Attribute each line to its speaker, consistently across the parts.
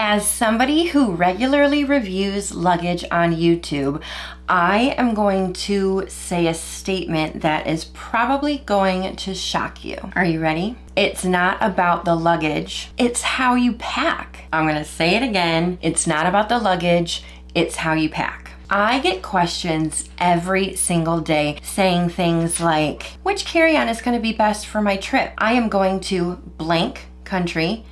Speaker 1: As somebody who regularly reviews luggage on YouTube, I am going to say a statement that is probably going to shock you. Are you ready? It's not about the luggage, it's how you pack. I'm gonna say it again. It's not about the luggage, it's how you pack. I get questions every single day saying things like, which carry-on is gonna be best for my trip? I am going to blank country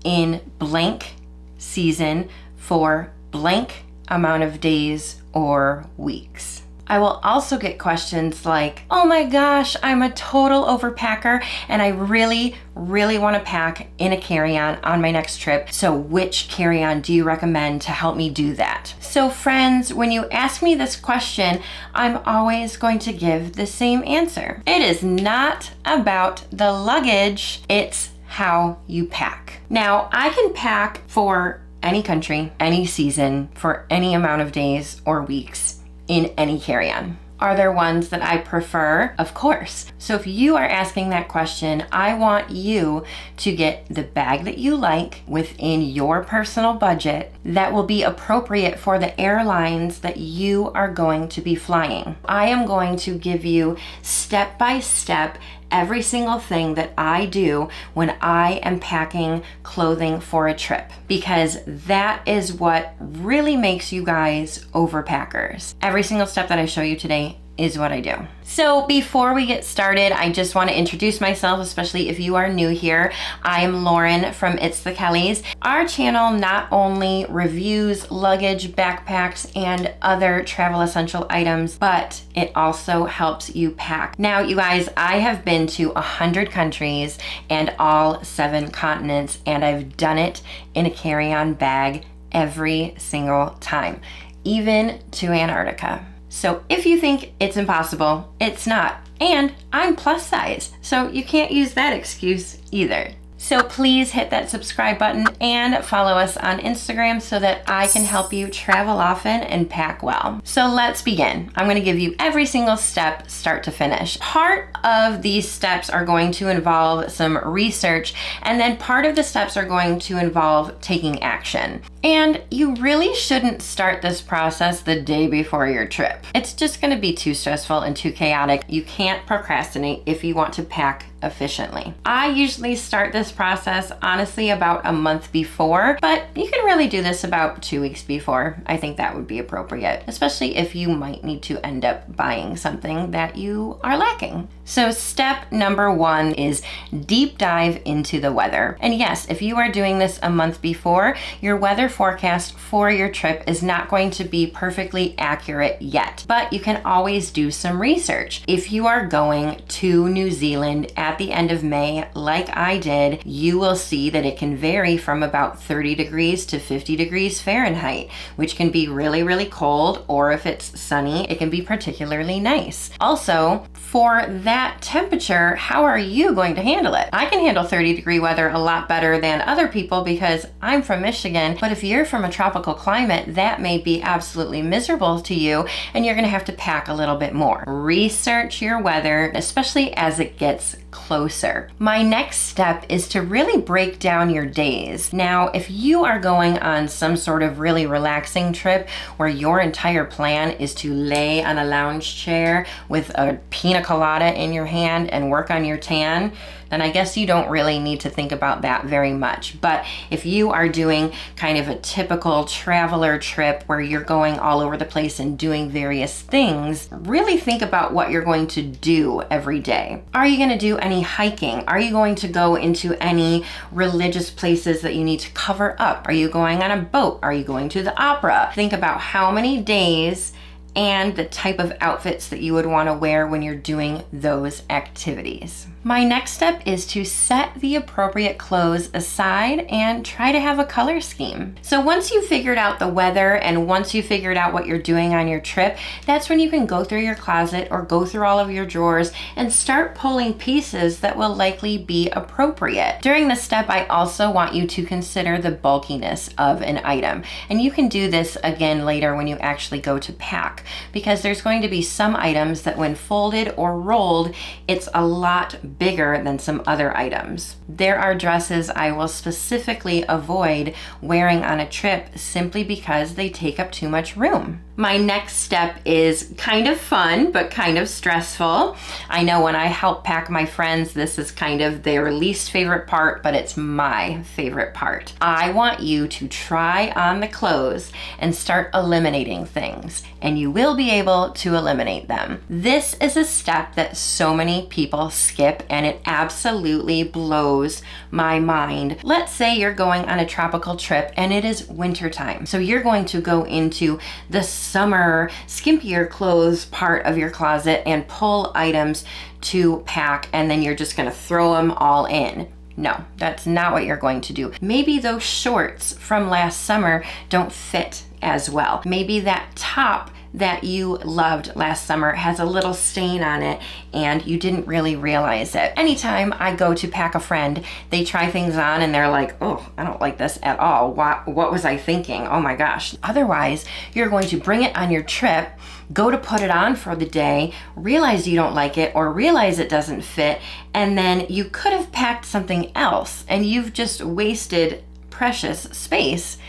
Speaker 1: in blank season for blank amount of days or weeks. I will also get questions like, oh my gosh, I'm a total overpacker and I really want to pack in a carry-on on my next trip. So which carry-on do you recommend to help me do that? So friends, when you ask me this question, I'm always going to give the same answer. It is not about the luggage, it's how you pack. Now, I can pack for any country, any season, for any amount of days or weeks in any carry-on. Are there ones that I prefer? Of course. So if you are asking that question, I want you to get the bag that you like within your personal budget that will be appropriate for the airlines that you are going to be flying. I am going to give you step by step every single thing that I do when I am packing clothing for a trip, because that is what really makes you guys overpackers. Every single step that I show you today is what I do. So before we get started, I just want to introduce myself, especially if you are new here. I am Lauren from It's the Kellys. Our channel not only reviews luggage, backpacks, and other travel essential items, but it also helps you pack. Now, you guys, I have been to 100 countries and all 7 continents, and I've done it in a carry-on bag every single time, even to Antarctica. So if you think it's impossible, it's not. And I'm plus size, so you can't use that excuse either. So please hit that subscribe button and follow us on Instagram so that I can help you travel often and pack well. So let's begin. I'm going to give you every single step, start to finish. Part of these steps are going to involve some research, and then part of the steps are going to involve taking action. And you really shouldn't start this process the day before your trip. It's just going to be too stressful and too chaotic. You can't procrastinate if you want to pack efficiently. I usually start this process honestly about a month before, but you can really do this about 2 weeks before. I think that would be appropriate, especially if you might need to end up buying something that you are lacking. So step number 1 is deep dive into the weather. And yes, if you are doing this a month before, your weather forecast for your trip is not going to be perfectly accurate yet, but you can always do some research. If you are going to New Zealand at the end of May, like I did, you will see that it can vary from about 30 degrees to 50 degrees Fahrenheit, which can be really cold, or if it's sunny, it can be particularly nice. Also, for that temperature, how are you going to handle it? I can handle 30-degree weather a lot better than other people because I'm from Michigan, but if you're from a tropical climate, that may be absolutely miserable to you, and you're gonna have to pack a little bit more. Research your weather, especially as it gets closer. My next step is to really break down your days. Now, if you are going on some sort of really relaxing trip where your entire plan is to lay on a lounge chair with a pina colada in your hand and work on your tan, then I guess you don't really need to think about that very much. But if you are doing kind of a typical traveler trip where you're going all over the place and doing various things, really think about what you're going to do every day. Are you going to do any hiking? Are you going to go into any religious places that you need to cover up? Are you going on a boat? Are you going to the opera? Think about how many days and the type of outfits that you would want to wear when you're doing those activities. My next step is to set the appropriate clothes aside and try to have a color scheme. So once you've figured out the weather and once you've figured out what you're doing on your trip, that's when you can go through your closet or go through all of your drawers and start pulling pieces that will likely be appropriate. During this step, I also want you to consider the bulkiness of an item. And you can do this again later when you actually go to pack, because there's going to be some items that when folded or rolled, it's a lot bigger than some other items. There are dresses I will specifically avoid wearing on a trip simply because they take up too much room. My next step is kind of fun, but kind of stressful. I know when I help pack my friends, this is kind of their least favorite part, but it's my favorite part. I want you to try on the clothes and start eliminating things, and you will be able to eliminate them. This is a step that so many people skip, and it absolutely blows my mind. Let's say you're going on a tropical trip and it is wintertime. So you're going to go into the summer, skimpier clothes part of your closet and pull items to pack, and then you're just gonna throw them all in. No, that's not what you're going to do. Maybe those shorts from last summer don't fit as well. Maybe that top that you loved last summer has a little stain on it and you didn't really realize it. Anytime I go to pack a friend, they try things on and they're like, oh, I don't like this at all. What was I thinking? Oh my gosh. Otherwise, you're going to bring it on your trip, go to put it on for the day, realize you don't like it or realize it doesn't fit, and then you could have packed something else and you've just wasted precious space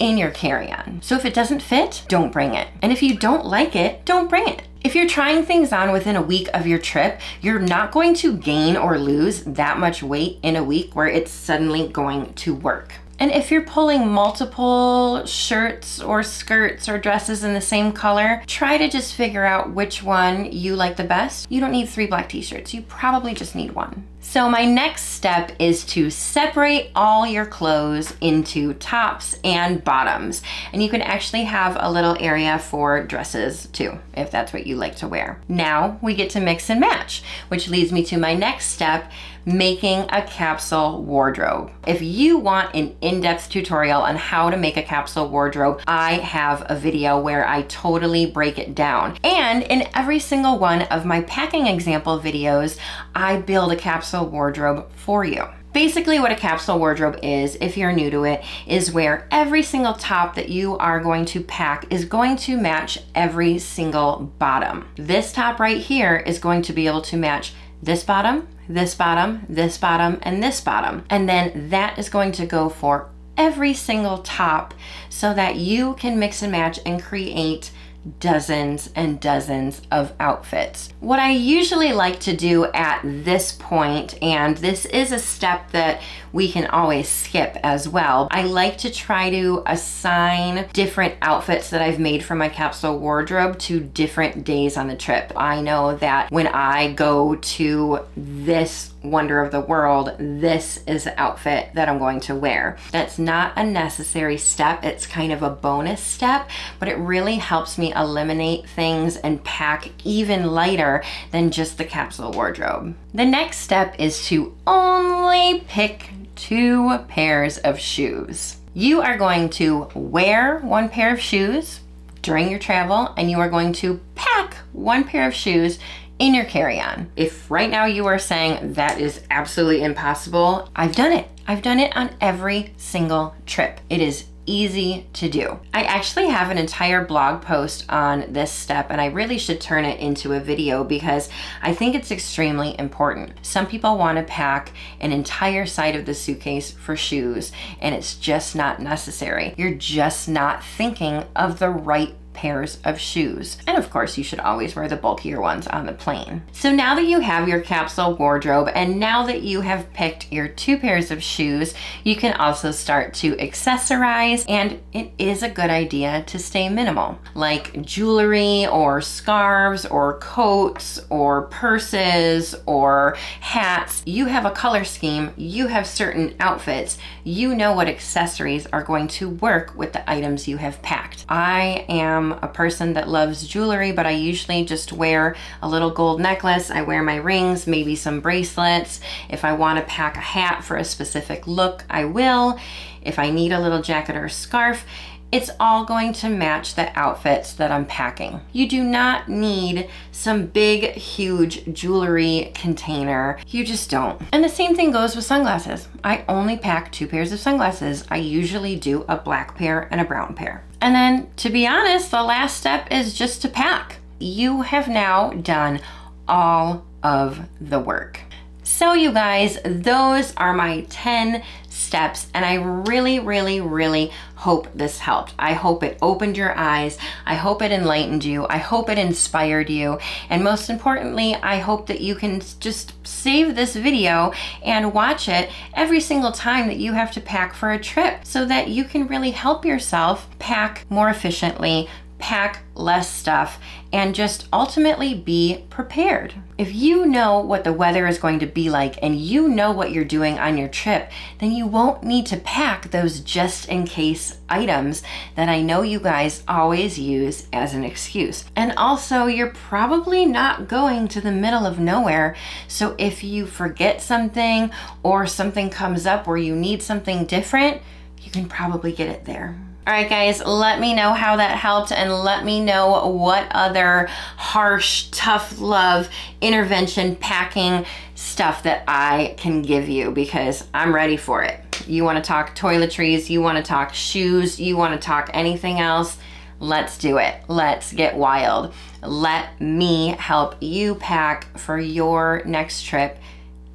Speaker 1: in your carry-on. So if it doesn't fit, don't bring it. And if you don't like it, don't bring it. If you're trying things on within a week of your trip, you're not going to gain or lose that much weight in a week where it's suddenly going to work. And if you're pulling multiple shirts or skirts or dresses in the same color, try to just figure out which one you like the best. You don't need 3 black t-shirts. You probably just need 1. So my next step is to separate all your clothes into tops and bottoms. And you can actually have a little area for dresses too, if that's what you like to wear. Now we get to mix and match, which leads me to my next step, making a capsule wardrobe. If you want an in-depth tutorial on how to make a capsule wardrobe, I have a video where I totally break it down. And in every single one of my packing example videos, I build a capsule wardrobe for you. Basically what a capsule wardrobe is, if you're new to it, is where every single top that you are going to pack is going to match every single bottom. This top right here is going to be able to match this bottom, this bottom, this bottom, and this bottom. And then that is going to go for every single top so that you can mix and match and create dozens and dozens of outfits. What I usually like to do at this point, and this is a step that we can always skip as well, I like to try to assign different outfits that I've made for my capsule wardrobe to different days on the trip. I know that when I go to this wonder of the world, this is the outfit that I'm going to wear. That's not a necessary step. It's kind of a bonus step, but it really helps me eliminate things and pack even lighter than just the capsule wardrobe. The next step is to only pick 2 pairs of shoes. You are going to wear 1 pair of shoes during your travel, and you are going to pack 1 pair of shoes in your carry-on. If right now you are saying that is absolutely impossible, I've done it. I've done it on every single trip. It is easy to do. I actually have an entire blog post on this step, and I really should turn it into a video because I think it's extremely important. Some people want to pack an entire side of the suitcase for shoes, and it's just not necessary. You're just not thinking of the right pairs of shoes. And of course, you should always wear the bulkier ones on the plane. So now that you have your capsule wardrobe, and now that you have picked your 2 pairs of shoes, you can also start to accessorize, and it is a good idea to stay minimal, like jewelry or scarves or coats or purses or hats. You have a color scheme, you have certain outfits, you know what accessories are going to work with the items you have packed. I am a person that loves jewelry, but I usually just wear a little gold necklace. I wear my rings, maybe some bracelets. If I want to pack a hat for a specific look, I will. If I need a little jacket or scarf, it's all going to match the outfits that I'm packing. You do not need some big, huge jewelry container. You just don't. And the same thing goes with sunglasses. I only pack 2 pairs of sunglasses. I usually do a black pair and a brown pair. And then, to be honest, the last step is just to pack. You have now done all of the work. So you guys, those are my 10 steps, and I really, really, really hope this helped. I hope it opened your eyes. I hope it enlightened you. I hope it inspired you. And most importantly, I hope that you can just save this video and watch it every single time that you have to pack for a trip, so that you can really help yourself pack more efficiently, pack less stuff, and just ultimately be prepared. If you know what the weather is going to be like and you know what you're doing on your trip, then you won't need to pack those just in case items that I know you guys always use as an excuse. And also, you're probably not going to the middle of nowhere, so if you forget something or something comes up where you need something different, you can probably get it there. All right, guys, let me know how that helped, and let me know what other harsh, tough love intervention packing stuff that I can give you, because I'm ready for it. You want to talk toiletries, you want to talk shoes, you want to talk anything else, let's do it. Let's get wild. Let me help you pack for your next trip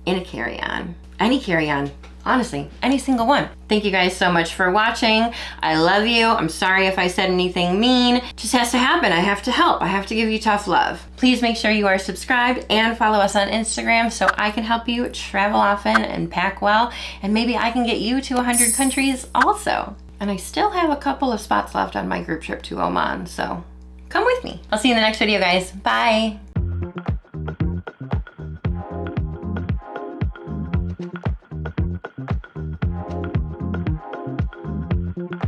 Speaker 1: in a carry-on. Any carry-on. Honestly, any single one. Thank you guys so much for watching. I love you. I'm sorry if I said anything mean. It just has to happen. I have to help. I have to give you tough love. Please make sure you are subscribed and follow us on Instagram so I can help you travel often and pack well, and maybe I can get you to 100 countries also. And I still have a couple of spots left on my group trip to Oman, so come with me. I'll see you in the next video, guys. Bye.